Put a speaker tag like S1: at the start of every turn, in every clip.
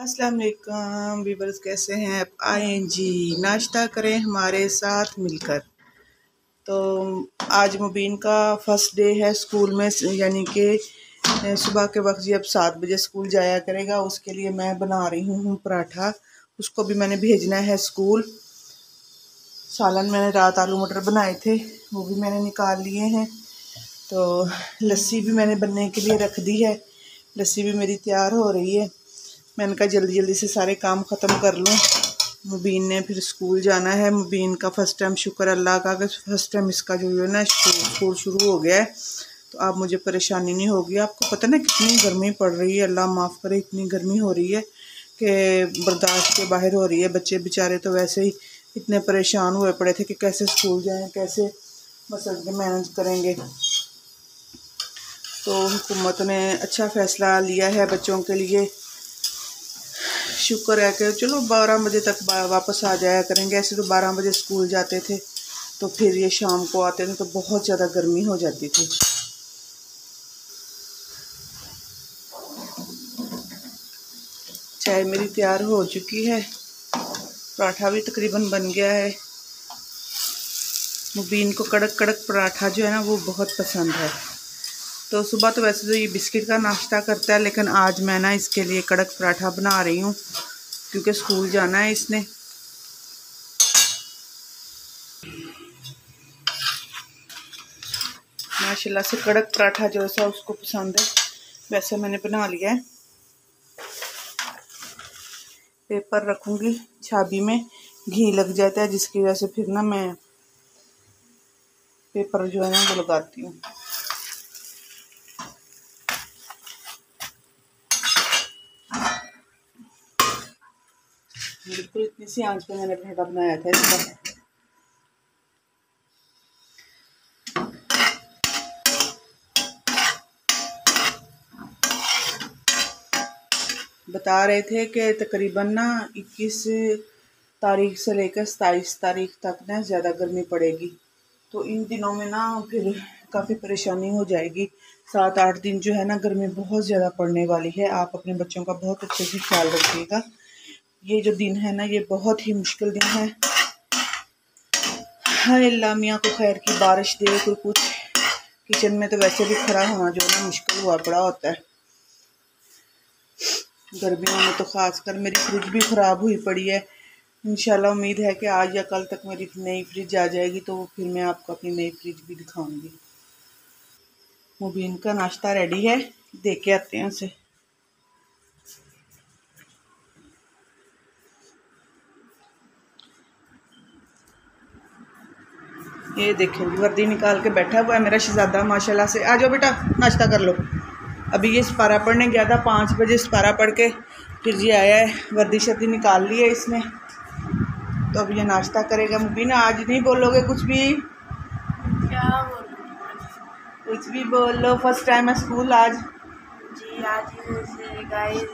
S1: अस्सलाम वालेकुम व्यूअर्स, कैसे हैं आप? आए जी, नाश्ता करें हमारे साथ मिलकर। तो आज मुबीन का फर्स्ट डे है स्कूल में, यानी कि सुबह के वक्त जी अब 7 बजे स्कूल जाया करेगा। उसके लिए मैं बना रही हूँ पराठा। उसको भी मैंने भेजना है स्कूल। सालन मैंने रात आलू मटर बनाए थे, वो भी मैंने निकाल लिए हैं। तो लस्सी भी मैंने बनने के लिए रख दी है, लस्सी भी मेरी तैयार हो रही है। मैंने कहा जल्दी जल्दी से सारे काम ख़त्म कर लूँ। मुबीन ने फिर स्कूल जाना है। मुबीन का फ़र्स्ट टाइम, शुक्र अल्लाह का कि फ़र्स्ट टाइम इसका जो है ना स्कूल शुरू हो गया है, तो अब मुझे परेशानी नहीं होगी। आपको पता ना कितनी गर्मी पड़ रही है, अल्लाह माफ़ करे, इतनी गर्मी हो रही है कि बर्दाश्त के बाहर हो रही है। बच्चे बेचारे तो वैसे ही इतने परेशान हुए पड़े थे कि कैसे स्कूल जाएँ, कैसे मसल के मैनेज करेंगे। तो हुकूमत ने अच्छा फ़ैसला लिया है बच्चों के लिए। शुक्र है कि चलो 12 बजे तक वापस आ जाया करेंगे। ऐसे तो 12 बजे स्कूल जाते थे, तो फिर ये शाम को आते थे तो बहुत ज़्यादा गर्मी हो जाती थी। चाय मेरी तैयार हो चुकी है, पराठा भी तकरीबन बन गया है। मुबीन को कड़क कड़क पराठा जो है ना वो बहुत पसंद है। तो सुबह तो वैसे तो ये बिस्किट का नाश्ता करता है, लेकिन आज मैं ना इसके लिए कड़क पराठा बना रही हूँ क्योंकि स्कूल जाना है इसने। माशाल्लाह से कड़क पराठा जो सा उसको पसंद है वैसे मैंने बना लिया है। पेपर रखूँगी छाबी में, घी लग जाता है जिसकी वजह से फिर ना मैं पेपर जो है ना वो लगाती हूँ। बिल्कुल इतनी सी आंच पे मैंने पराठा बनाया था इसका। बता रहे थे कि तकरीबन ना 21 तारीख से लेकर 27 तारीख तक ना ज़्यादा गर्मी पड़ेगी। तो इन दिनों में ना फिर काफ़ी परेशानी हो जाएगी। 7-8 दिन जो है ना गर्मी बहुत ज़्यादा पड़ने वाली है। आप अपने बच्चों का बहुत अच्छे से ख्याल रखिएगा। ये जो दिन है ना ये बहुत ही मुश्किल दिन है। हाय अल्लाह मियाँ को खैर की बारिश दे कोई कुछ। किचन में तो वैसे भी खड़ा होना जो है ना मुश्किल हुआ पड़ा होता है गर्मियों में। तो ख़ासकर मेरी फ्रिज भी ख़राब हुई पड़ी है। इंशाल्लाह उम्मीद है कि आज या कल तक मेरी नई फ्रिज आ जाएगी, तो फिर मैं आपको अपनी नई फ्रिज भी दिखाऊंगी। मुबीन का नाश्ता रेडी है, दे के आते हैं उसे। ये देखें वर्दी निकाल के बैठा हुआ है मेरा शहजादा माशाल्लाह से। आ जाओ बेटा नाश्ता कर लो। अभी ये सपारा पढ़ने गया था, 5 बजे सपारा पढ़ के फिर जी आया है। वर्दी शर्दी निकाल ली है इसने, तो अब ये नाश्ता करेगा। मुबीन आज नहीं बोलोगे कुछ भी?
S2: क्या बोल?
S1: कुछ भी बोलो, फर्स्ट टाइम है स्कूल आज।
S2: जी आज जैसे गाइस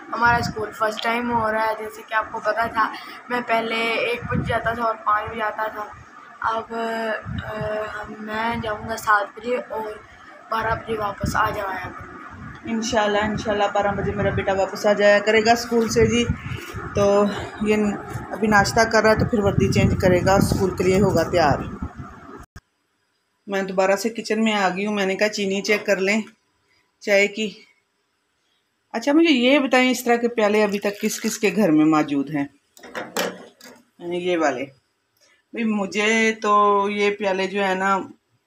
S2: हमारा स्कूल फर्स्ट टाइम हो रहा है। जैसे कि आपको पता था मैं पहले 1 बजे जाता था और 5 बजे आता था। अब मैं जाऊंगा 7 बजे और 12 बजे वापस आ जाया करूँगा।
S1: इंशाल्लाह इंशाल्लाह 12 बजे मेरा बेटा वापस आ जाया करेगा स्कूल से जी। तो ये अभी नाश्ता कर रहा है तो फिर वर्दी चेंज करेगा और स्कूल के लिए होगा तैयार। मैं दोबारा से किचन में आ गई हूँ। मैंने कहा चीनी चेक कर लें चाय की। अच्छा मुझे ये बताएं, इस तरह के प्याले अभी तक किस किस के घर में मौजूद हैं? ये वाले भाई, मुझे तो ये प्याले जो है ना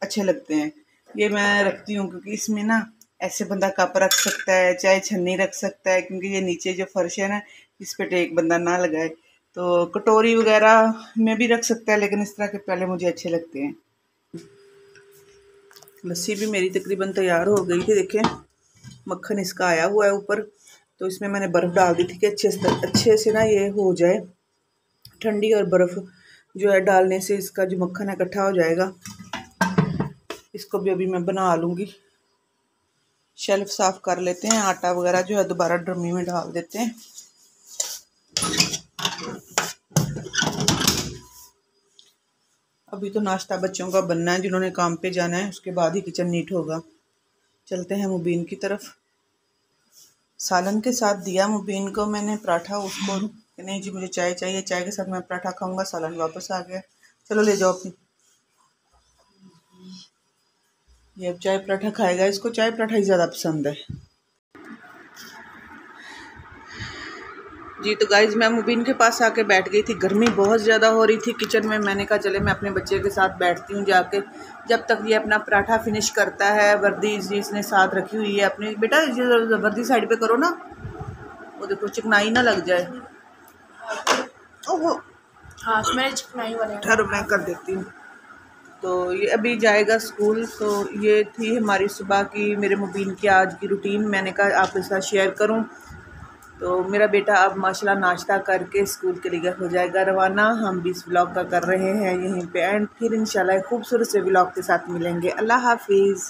S1: अच्छे लगते हैं। ये मैं रखती हूँ क्योंकि इसमें ना ऐसे बंदा कप रख सकता है, चाहे छन्नी रख सकता है, क्योंकि ये नीचे जो फर्श है ना इस पे टेक बंदा ना लगाए। तो कटोरी वगैरह में भी रख सकता है, लेकिन इस तरह के प्याले मुझे अच्छे लगते हैं। लस्सी भी मेरी तकरीबन तैयार हो गई थी। देखें मक्खन इसका आया हुआ है ऊपर, तो इसमें मैंने बर्फ़ डाल दी थी कि अच्छे से ना ये हो जाए ठंडी। और बर्फ़ जो है डालने से इसका जो मक्खन है इकट्ठा हो जाएगा। इसको भी अभी मैं बना लूँगी। शेल्फ साफ़ कर लेते हैं, आटा वगैरह जो है दोबारा ड्रमी में डाल देते हैं। अभी तो नाश्ता बच्चों का बनना है, जिन्होंने काम पे जाना है, उसके बाद ही किचन नीट होगा। चलते हैं मुबीन की तरफ। सालन के साथ दिया मुबीन को मैंने पराठा, उसको कि नहीं जी मुझे चाय चाहिए, चाय के साथ मैं पराठा खाऊंगा। सालन वापस आ गया। चलो ले जाओ अपनी, ये अब चाय पराठा खाएगा। इसको चाय पराठा ही ज़्यादा पसंद है। जी तो गाइज मैं मुबीन के पास आके बैठ गई थी। गर्मी बहुत ज़्यादा हो रही थी किचन में। मैंने कहा चले मैं अपने बच्चे के साथ बैठती हूँ जाके, जब तक ये अपना पराठा फिनिश करता है। वर्दी इसने साथ रखी हुई है अपनी। बेटा वर्दी साइड पे करो ना, वो देखो चिकनाई ना लग जाए। ओहो
S2: हाँ मेरे चिकनाई वाले
S1: ठहरो मैं कर देती हूँ। तो ये अभी जाएगा स्कूल। तो ये थी हमारी सुबह की, मेरे मुबीन की आज की रूटीन। मैंने कहा आपके साथ शेयर करूँ। तो मेरा बेटा अब माशाल्लाह नाश्ता करके स्कूल के लिए हो जाएगा रवाना। हम भी इस व्लॉग का कर रहे हैं यहीं पे एंड। फिर इंशाल्लाह खूबसूरत से व्लॉग के साथ मिलेंगे। अल्लाह हाफिज़।